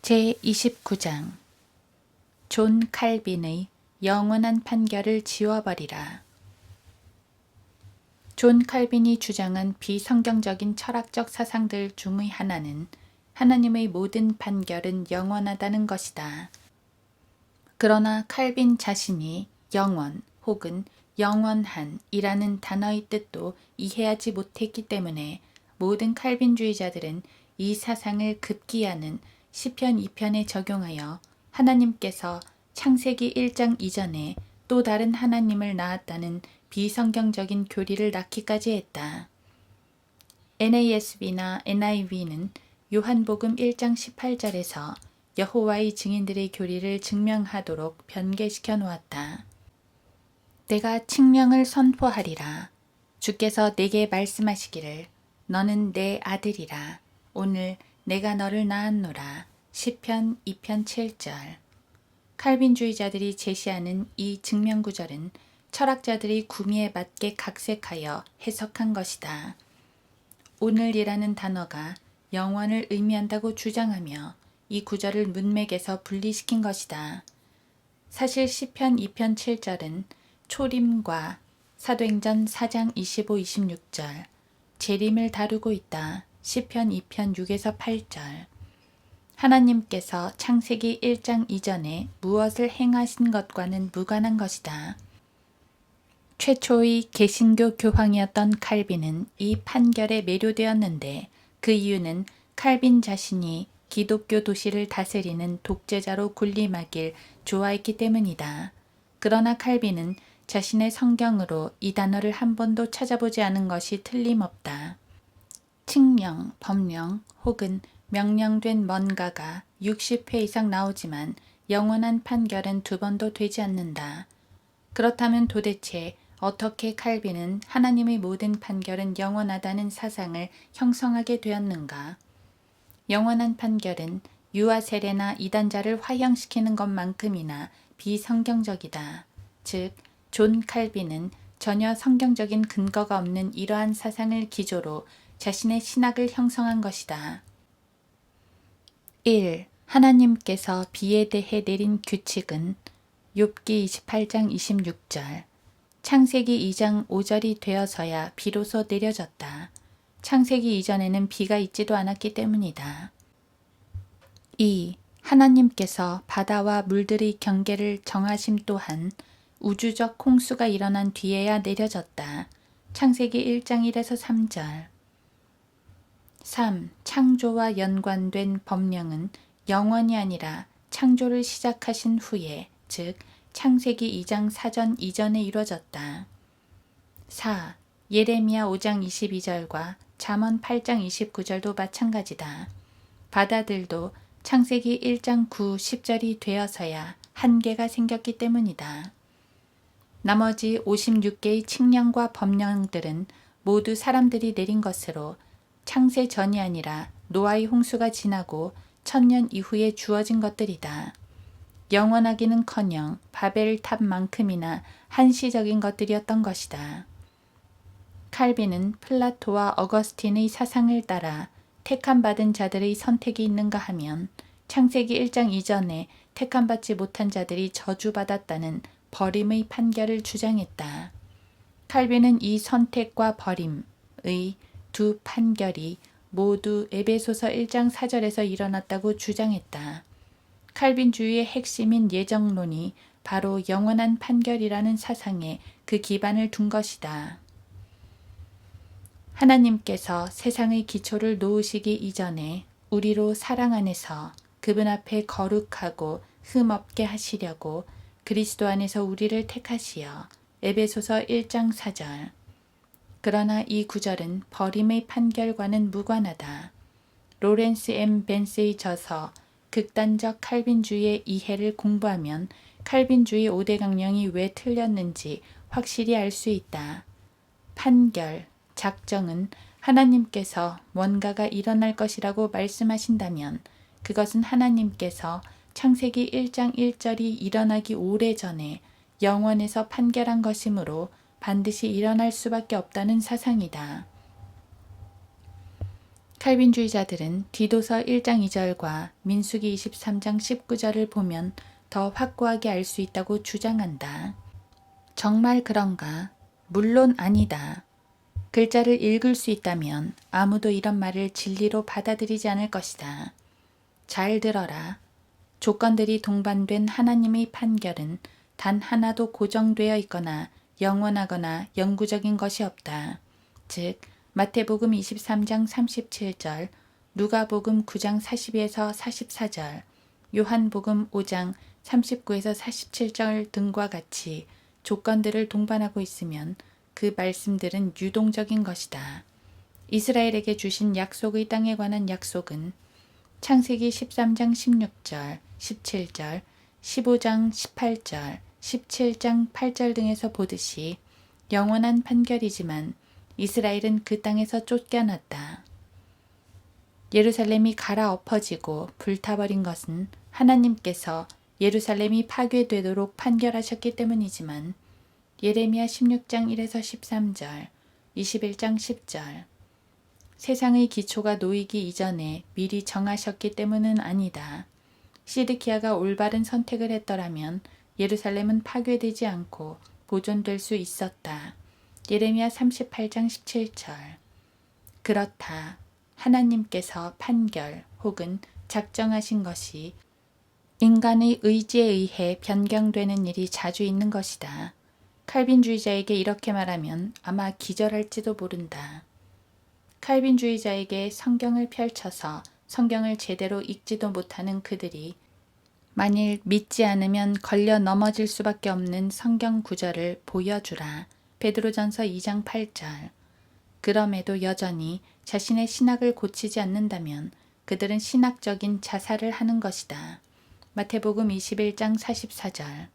제29장 존 칼빈의 영원한 판결을 지워버리라. 존 칼빈이 주장한 비성경적인 철학적 사상들 중의 하나는 하나님의 모든 판결은 영원하다는 것이다. 그러나 칼빈 자신이 영원 혹은 영원한 이라는 단어의 뜻도 이해하지 못했기 때문에 모든 칼빈주의자들은 이 사상을 급기야는 시편 2편에 적용하여 하나님께서 창세기 1장 이전에 또 다른 하나님을 낳았다는 비성경적인 교리를 낳기까지 했다. NASB나 NIV는 요한복음 1장 18절에서 여호와의 증인들의 교리를 증명하도록 변개시켜 놓았다. 내가 칙령을 선포하리라. 주께서 내게 말씀하시기를 너는 내 아들이라. 오늘 내가 너를 낳았노라. 시편 2편 7절. 칼빈주의자들이 제시하는 이 증명구절은 철학자들이 구미에 맞게 각색하여 해석한 것이다. 오늘이라는 단어가 영원을 의미한다고 주장하며 이 구절을 문맥에서 분리시킨 것이다. 사실 시편 2편 7절은 초림과 사도행전 4장 25, 26절, 재림을 다루고 있다. 시편 2편 6에서 8절. 하나님께서 창세기 1장 이전에 무엇을 행하신 것과는 무관한 것이다. 최초의 개신교 교황이었던 칼빈은 이 판결에 매료되었는데 그 이유는 칼빈 자신이 기독교 도시를 다스리는 독재자로 군림하길 좋아했기 때문이다. 그러나 칼빈은 자신의 성경으로 이 단어를 한 번도 찾아보지 않은 것이 틀림없다. 칙령, 법령 혹은 명령된 뭔가가 60회 이상 나오지만 영원한 판결은 두 번도 되지 않는다. 그렇다면 도대체 어떻게 칼빈은 하나님의 모든 판결은 영원하다는 사상을 형성하게 되었는가? 영원한 판결은 유아 세례나 이단자를 화형시키는 것만큼이나 비성경적이다. 즉, 존 칼빈은 전혀 성경적인 근거가 없는 이러한 사상을 기조로 자신의 신학을 형성한 것이다. 1. 하나님께서 비에 대해 내린 규칙은 욥기 28장 26절, 창세기 2장 5절이 되어서야 비로소 내려졌다. 창세기 이전에는 비가 있지도 않았기 때문이다. 2. 하나님께서 바다와 물들의 경계를 정하심 또한 우주적 홍수가 일어난 뒤에야 내려졌다. 창세기 1장 1에서 3절. 3. 창조와 연관된 법령은 영원이 아니라 창조를 시작하신 후에, 즉 창세기 2장 사전 이전에 이루어졌다. 4. 예레미야 5장 22절과 잠언 8장 29절도 마찬가지다. 바다들도 창세기 1장 9, 10절이 되어서야 한계가 생겼기 때문이다. 나머지 56개의 칙령과 법령들은 모두 사람들이 내린 것으로 창세 전이 아니라 노아의 홍수가 지나고 1000년 이후에 주어진 것들이다. 영원하기는커녕 바벨탑만큼이나 한시적인 것들이었던 것이다. 칼빈은 플라토와 어거스틴의 사상을 따라 택함받은 자들의 선택이 있는가 하면 창세기 1장 이전에 택함받지 못한 자들이 저주받았다는 버림의 판결을 주장했다. 칼빈은 이 선택과 버림의 두 판결이 모두 에베소서 1장 4절에서 일어났다고 주장했다. 칼빈주의의 핵심인 예정론이 바로 영원한 판결이라는 사상에 그 기반을 둔 것이다. 하나님께서 세상의 기초를 놓으시기 이전에 우리로 사랑 안에서 그분 앞에 거룩하고 흠없게 하시려고 그리스도 안에서 우리를 택하시어 에베소서 1장 4절. 그러나 이 구절은 버림의 판결과는 무관하다. 로렌스 M. 벤스의 저서 극단적 칼빈주의의 이해를 공부하면 칼빈주의 5대 강령이 왜 틀렸는지 확실히 알 수 있다. 판결, 작정은 하나님께서 뭔가가 일어날 것이라고 말씀하신다면 그것은 하나님께서 창세기 1장 1절이 일어나기 오래전에 영원에서 판결한 것이므로 반드시 일어날 수밖에 없다는 사상이다. 칼빈주의자들은 디도서 1장 2절과 민수기 23장 19절을 보면 더 확고하게 알 수 있다고 주장한다. 정말 그런가? 물론 아니다. 글자를 읽을 수 있다면 아무도 이런 말을 진리로 받아들이지 않을 것이다. 잘 들어라. 조건들이 동반된 하나님의 판결은 단 하나도 고정되어 있거나 영원하거나 영구적인 것이 없다. 즉 마태복음 23장 37절, 누가복음 9장 42에서 44절, 요한복음 5장 39에서 47절 등과 같이 조건들을 동반하고 있으면 그 말씀들은 유동적인 것이다. 이스라엘에게 주신 약속의 땅에 관한 약속은 창세기 13장 16절, 17절, 15장 18절, 17장 8절 등에서 보듯이 영원한 판결이지만 이스라엘은 그 땅에서 쫓겨났다. 예루살렘이 갈아엎어지고 불타버린 것은 하나님께서 예루살렘이 파괴되도록 판결하셨기 때문이지만 예레미야 16장 1에서 13절, 21장 10절 세상의 기초가 놓이기 이전에 미리 정하셨기 때문은 아니다. 시드키야가 올바른 선택을 했더라면 예루살렘은 파괴되지 않고 보존될 수 있었다. 예레미야 38장 17절. 그렇다. 하나님께서 판결 혹은 작정하신 것이 인간의 의지에 의해 변경되는 일이 자주 있는 것이다. 칼빈주의자에게 이렇게 말하면 아마 기절할지도 모른다. 칼빈주의자에게 성경을 펼쳐서 성경을 제대로 읽지도 못하는 그들이 만일 믿지 않으면 걸려 넘어질 수밖에 없는 성경 구절을 보여주라. 베드로전서 2장 8절. 그럼에도 여전히 자신의 신학을 고치지 않는다면 그들은 신학적인 자살을 하는 것이다. 마태복음 21장 44절.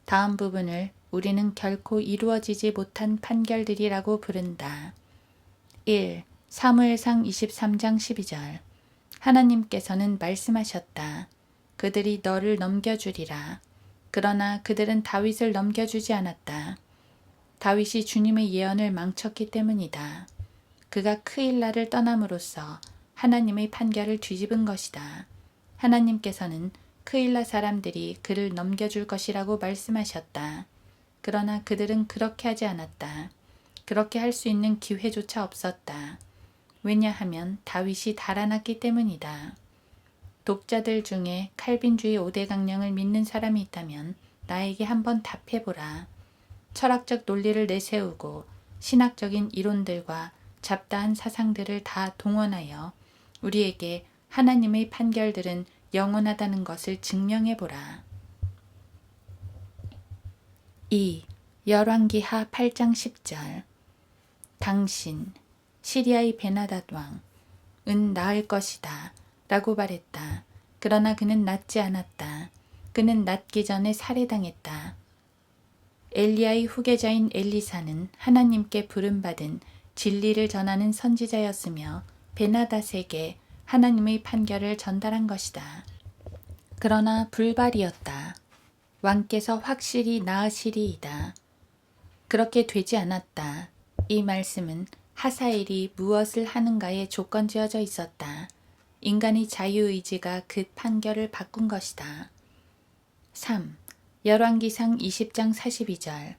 다음 부분을 우리는 결코 이루어지지 못한 판결들이라고 부른다. 1. 사무엘상 23장 12절. 하나님께서는 말씀하셨다. 그들이 너를 넘겨주리라. 그러나 그들은 다윗을 넘겨주지 않았다. 다윗이 주님의 예언을 망쳤기 때문이다. 그가 크일라를 떠남으로써 하나님의 판결을 뒤집은 것이다. 하나님께서는 크일라 사람들이 그를 넘겨줄 것이라고 말씀하셨다. 그러나 그들은 그렇게 하지 않았다. 그렇게 할 수 있는 기회조차 없었다. 왜냐하면 다윗이 달아났기 때문이다. 독자들 중에 칼빈주의 5대 강령을 믿는 사람이 있다면 나에게 한번 답해보라. 철학적 논리를 내세우고 신학적인 이론들과 잡다한 사상들을 다 동원하여 우리에게 하나님의 판결들은 영원하다는 것을 증명해보라. 2. 열왕기하 8장 10절. 당신 시리아의 베나닷 왕은 나을 것이다 라고 말했다. 그러나 그는 낫지 않았다. 그는 낫기 전에 살해당했다. 엘리야의 후계자인 엘리사는 하나님께 부름받은 진리를 전하는 선지자였으며 베나닷에게 하나님의 판결을 전달한 것이다. 그러나 불발이었다. 왕께서 확실히 나으시리이다. 그렇게 되지 않았다. 이 말씀은 하사엘이 무엇을 하는가에 조건 지어져 있었다. 인간의 자유의지가 그 판결을 바꾼 것이다. 3. 열왕기상 20장 42절.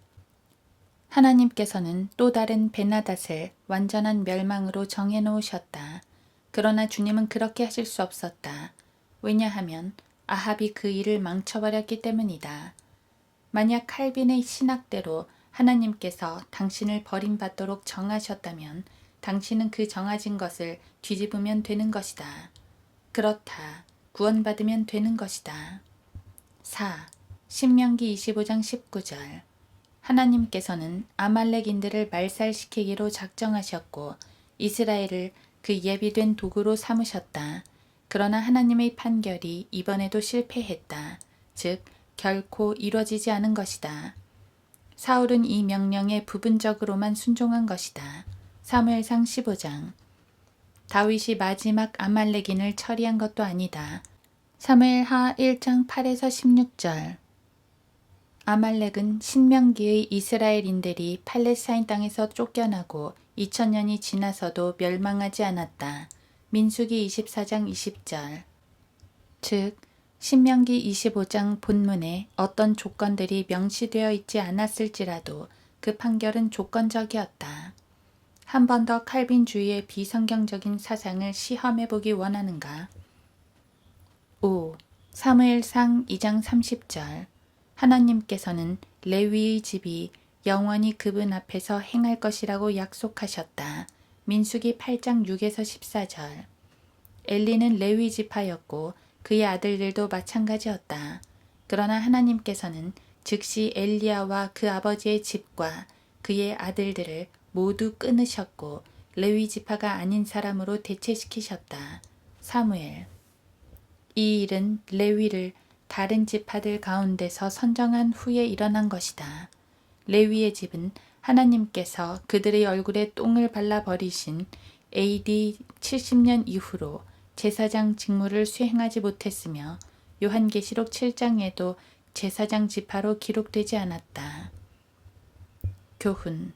하나님께서는 또 다른 베나닷을 완전한 멸망으로 정해놓으셨다. 그러나 주님은 그렇게 하실 수 없었다. 왜냐하면 아합이 그 일을 망쳐버렸기 때문이다. 만약 칼빈의 신학대로 하나님께서 당신을 버림받도록 정하셨다면 당신은 그 정해진 것을 뒤집으면 되는 것이다. 그렇다. 구원받으면 되는 것이다. 4. 신명기 25장 19절. 하나님께서는 아말렉인들을 말살시키기로 작정하셨고 이스라엘을 그 예비된 도구로 삼으셨다. 그러나 하나님의 판결이 이번에도 실패했다. 즉 결코 이루어지지 않은 것이다. 사울은 이 명령에 부분적으로만 순종한 것이다. 사무엘상 15장. 다윗이 마지막 아말렉인을 처리한 것도 아니다. 사무엘하 1장 8에서 16절. 아말렉은 신명기의 이스라엘인들이 팔레스타인 땅에서 쫓겨나고 2000년이 지나서도 멸망하지 않았다. 민수기 24장 20절. 즉 신명기 25장 본문에 어떤 조건들이 명시되어 있지 않았을지라도 그 판결은 조건적이었다. 한 번 더 칼빈주의의 비성경적인 사상을 시험해보기 원하는가? 5. 사무엘상 2장 30절. 하나님께서는 레위의 집이 영원히 그분 앞에서 행할 것이라고 약속하셨다. 민수기 8장 6에서 14절. 엘리는 레위 지파였고 그의 아들들도 마찬가지였다. 그러나 하나님께서는 즉시 엘리야와 그 아버지의 집과 그의 아들들을 모두 끊으셨고 레위 지파가 아닌 사람으로 대체시키셨다. 사무엘. 이 일은 레위를 다른 지파들 가운데서 선정한 후에 일어난 것이다. 레위의 집은 하나님께서 그들의 얼굴에 똥을 발라버리신 AD 70년 이후로 제사장 직무를 수행하지 못했으며 요한계시록 7장에도 제사장 지파로 기록되지 않았다. 교훈.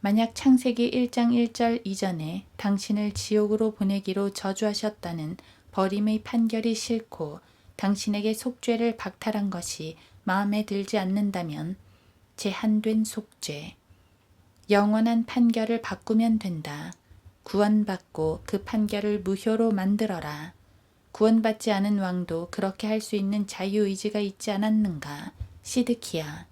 만약 창세기 1장 1절 이전에 당신을 지옥으로 보내기로 저주하셨다는 버림의 판결이 싫고 당신에게 속죄를 박탈한 것이 마음에 들지 않는다면 제한된 속죄. 영원한 판결을 바꾸면 된다. 구원받고 그 판결을 무효로 만들어라. 구원받지 않은 왕도 그렇게 할 수 있는 자유의지가 있지 않았는가? 시드키야.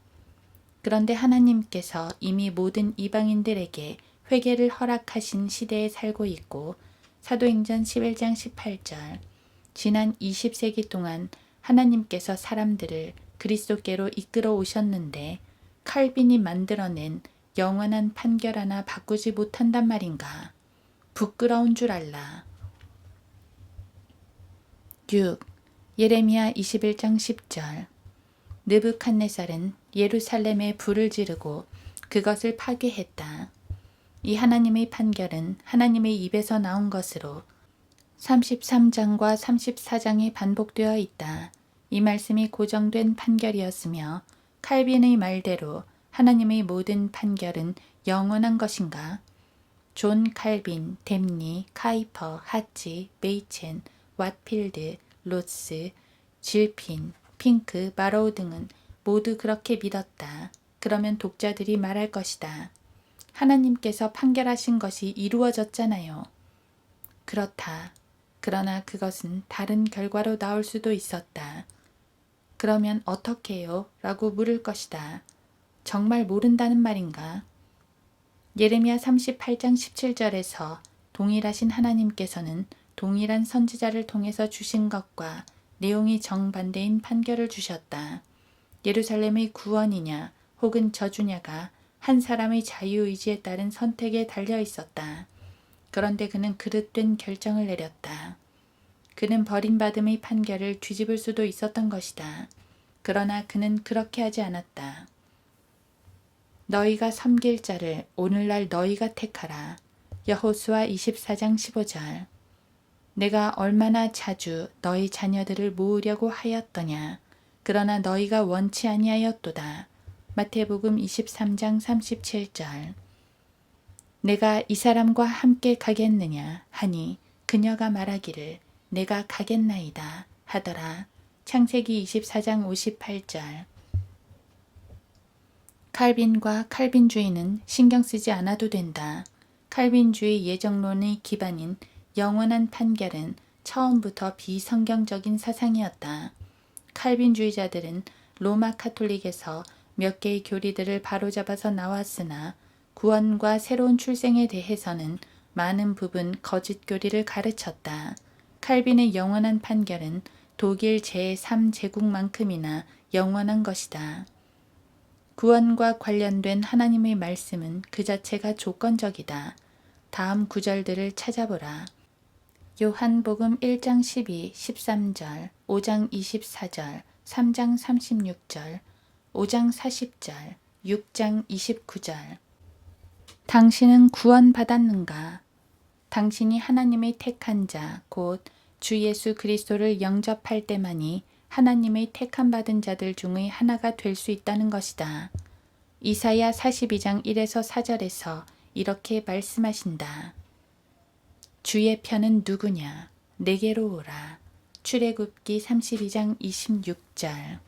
그런데 하나님께서 이미 모든 이방인들에게 회개를 허락하신 시대에 살고 있고 사도행전 11장 18절. 지난 20세기 동안 하나님께서 사람들을 그리스도께로 이끌어 오셨는데 칼빈이 만들어낸 영원한 판결 하나 바꾸지 못한단 말인가? 부끄러운 줄 알라. 6. 예레미야 21장 10절. 느부갓네살은 예루살렘에 불을 지르고 그것을 파괴했다. 이 하나님의 판결은 하나님의 입에서 나온 것으로 33장과 34장에 반복되어 있다. 이 말씀이 고정된 판결이었으며 칼빈의 말대로 하나님의 모든 판결은 영원한 것인가? 존 칼빈, 댐니, 카이퍼, 하치, 메이첸, 왓필드, 로스, 질핀, 핑크, 마로우 등은 모두 그렇게 믿었다. 그러면 독자들이 말할 것이다. 하나님께서 판결하신 것이 이루어졌잖아요. 그렇다. 그러나 그것은 다른 결과로 나올 수도 있었다. 그러면 어떻게 해요? 라고 물을 것이다. 정말 모른다는 말인가? 예레미야 38장 17절에서 동일하신 하나님께서는 동일한 선지자를 통해서 주신 것과 내용이 정반대인 판결을 주셨다. 예루살렘의 구원이냐 혹은 저주냐가 한 사람의 자유의지에 따른 선택에 달려 있었다. 그런데 그는 그릇된 결정을 내렸다. 그는 버림받음의 판결을 뒤집을 수도 있었던 것이다. 그러나 그는 그렇게 하지 않았다. 너희가 섬길 자를 오늘날 너희가 택하라. 여호수아 24장 15절. 내가 얼마나 자주 너희 자녀들을 모으려고 하였더냐. 그러나 너희가 원치 아니하였도다. 마태복음 23장 37절. 내가 이 사람과 함께 가겠느냐 하니 그녀가 말하기를 내가 가겠나이다 하더라. 창세기 24장 58절. 칼빈과 칼빈주의는 신경 쓰지 않아도 된다. 칼빈주의 예정론의 기반인 영원한 판결은 처음부터 비성경적인 사상이었다. 칼빈주의자들은 로마 카톨릭에서 몇 개의 교리들을 바로잡아서 나왔으나 구원과 새로운 출생에 대해서는 많은 부분 거짓 교리를 가르쳤다. 칼빈의 영원한 판결은 독일 제3제국만큼이나 영원한 것이다. 구원과 관련된 하나님의 말씀은 그 자체가 조건적이다. 다음 구절들을 찾아보라. 요한복음 1장 12, 13절, 5장 24절, 3장 36절, 5장 40절, 6장 29절. 당신은 구원받았는가? 당신이 하나님의 택한 자, 곧 주 예수 그리스도를 영접할 때만이 하나님의 택함 받은 자들 중의 하나가 될 수 있다는 것이다. 이사야 42장 1에서 4절에서 이렇게 말씀하신다. 주의 편은 누구냐? 내게로 오라. 출애굽기 32장 26절.